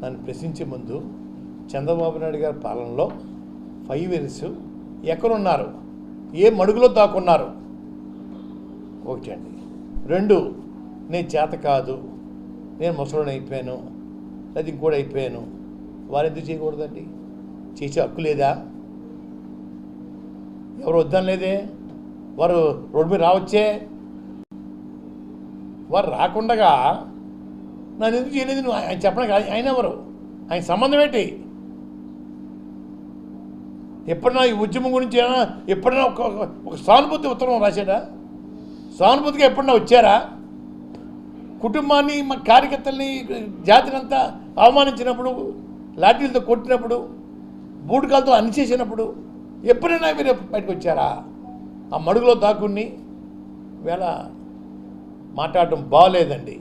నన్ను ప్రశ్నించే ముందు చంద్రబాబు నాయుడు గారి పాలనలో 5 years ఎక్కడున్నారు, ఏ మడుగులో దాక్కున్నారు? ఒకటి అండి. 2, నేను చేత కాదు, నేను ముసలోని అయిపోయాను, లేదా ఇంకోటి అయిపోయాను, వారు ఎందుకు చేయకూడదండి? చేసే హక్కు లేదా? ఎవరు వద్దని లేదే, వారు రోడ్డు మీద రావచ్చే. వారు రాకుండా నన్ను ఎందుకు చేయలేదు నువ్వు ఆయన చెప్పడానికి? ఆయన ఎవరు? ఆయన సంబంధం ఏంటి? ఎప్పుడన్నా ఈ ఉద్యమం గురించి ఎప్పుడైనా ఒక సానుభూతి ఉత్తరం రాశాడా? సానుభూతిగా ఎప్పుడన్నా వచ్చారా? కుటుంబాన్ని, మా కార్యకర్తల్ని, జాతినంతా అవమానించినప్పుడు, లాఠీలతో కొట్టినప్పుడు, బూటకాలతో అణిచేసినప్పుడు ఎప్పుడైనా మీరు బయటకు వచ్చారా? ఆ మడుగులో దాక్కుని వేళ మాట్లాడటం బాగలేదండి.